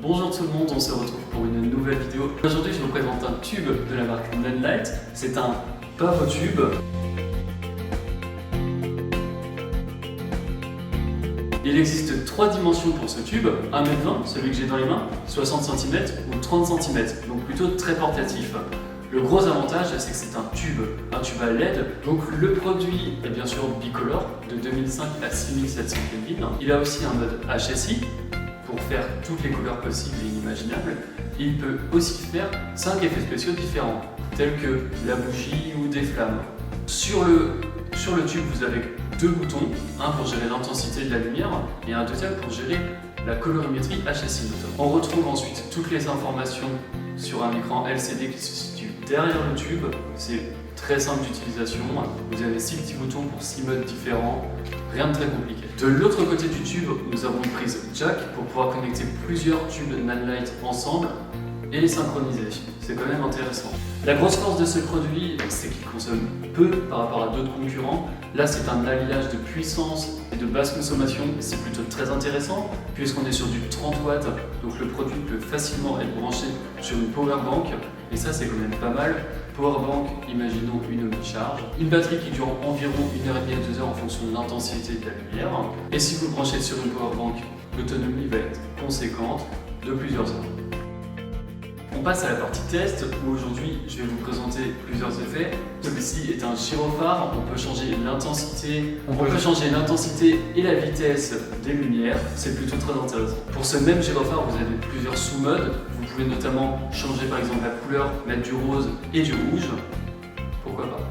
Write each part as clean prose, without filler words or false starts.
Bonjour tout le monde, on se retrouve pour une nouvelle vidéo. Aujourd'hui je vous présente un tube de la marque Nanlite. C'est un pavotube. Il existe 3 dimensions pour ce tube, 1m20, celui que j'ai dans les mains, 60 cm ou 30 cm, donc plutôt très portatif. Le gros avantage, c'est que c'est un tube à LED, donc le produit est bien sûr bicolore, de 2005 à 6700 Kelvin. Il a aussi un mode HSI, pour faire toutes les couleurs possibles et inimaginables. Et il peut aussi faire 5 effets spéciaux différents, tels que la bougie ou des flammes. Sur le tube, vous avez 2 boutons, un pour gérer l'intensité de la lumière et un deuxième pour gérer la colorimétrie HSI notamment. On retrouve ensuite toutes les informations sur un écran LCD qui se situe derrière le tube. C'est très simple d'utilisation, vous avez 6 petits boutons pour 6 modes différents, rien de très compliqué. De l'autre côté du tube, nous avons une prise jack pour pouvoir connecter plusieurs tubes Nanlite ensemble et les synchroniser. C'est quand même intéressant. La grosse force de ce produit, c'est qu'il consomme peu par rapport à d'autres concurrents. Là, c'est un alliage de puissance et de basse consommation. C'est plutôt très intéressant puisqu'on est sur du 30 watts. Donc le produit peut facilement être branché sur une power bank. Et ça, c'est quand même pas mal. Power bank, imaginons une omnicharge. Une batterie qui dure environ 1h30 à 2 heures en fonction de l'intensité de la lumière. Et si vous le branchez sur une power bank, l'autonomie va être conséquente de plusieurs heures. On passe à la partie test où aujourd'hui je vais vous présenter plusieurs effets. Celui-ci est un gyrophare, on peut changer l'intensité et la vitesse des lumières, c'est plutôt très intéressant. Pour ce même gyrophare, vous avez plusieurs sous-modes. Vous pouvez notamment changer par exemple la couleur, mettre du rose et du rouge. Pourquoi pas.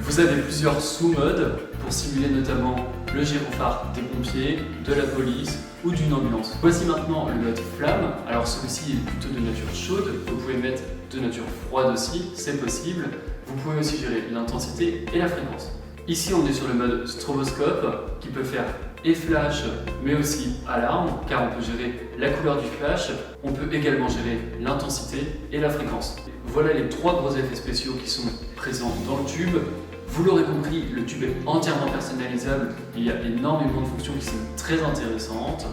Vous avez plusieurs sous-modes pour simuler notamment le gyrophare des pompiers, de la police ou d'une ambulance. Voici maintenant le mode flamme. Alors celui-ci est plutôt de nature chaude, vous pouvez mettre de nature froide aussi, c'est possible. Vous pouvez aussi gérer l'intensité et la fréquence. Ici on est sur le mode stroboscope qui peut faire et flash mais aussi alarme car on peut gérer la couleur du flash. On peut également gérer l'intensité et la fréquence. Voilà les 3 gros effets spéciaux qui sont présents dans le tube. Vous l'aurez compris, le tube est entièrement personnalisable, il y a énormément de fonctions qui sont très intéressantes.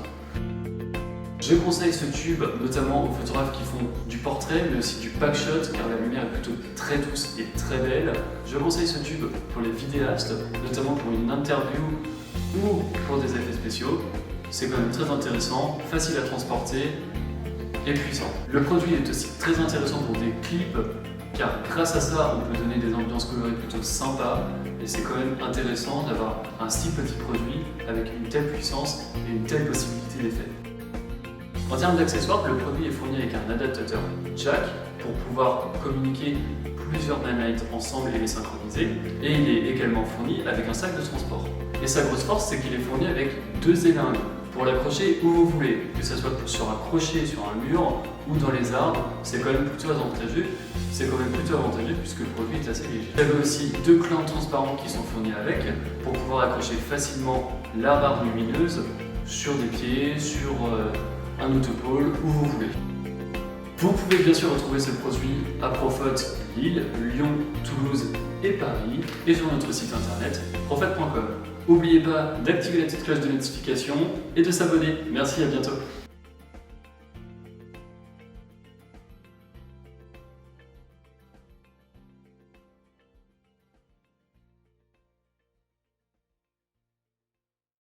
Je conseille ce tube notamment aux photographes qui font du portrait mais aussi du backshot car la lumière est plutôt très douce et très belle. Je conseille ce tube pour les vidéastes, notamment pour une interview ou pour des effets spéciaux. C'est quand même très intéressant, facile à transporter et puissant. Le produit est aussi très intéressant pour des clips car grâce à ça, on peut donner des ambiances colorées plutôt sympas et c'est quand même intéressant d'avoir un si petit produit avec une telle puissance et une telle possibilité d'effet. En termes d'accessoires, le produit est fourni avec un adaptateur jack pour pouvoir communiquer plusieurs Nanlite ensemble et les synchroniser, et il est également fourni avec un sac de transport. Et sa grosse force, c'est qu'il est fourni avec 2 élingues pour l'accrocher où vous voulez, que ce soit sur un crochet sur un mur ou dans les arbres, c'est quand même plutôt avantageux. Puisque le produit est assez léger. Vous avez aussi 2 clans transparents qui sont fournis avec pour pouvoir accrocher facilement la barre lumineuse sur des pieds, sur un autopôle, où vous voulez. Vous pouvez bien sûr retrouver ce produit à Profot Lille, Lyon, Toulouse et Paris et sur notre site internet profot.com. N'oubliez pas d'activer la petite cloche de notification et de s'abonner. Merci, à bientôt.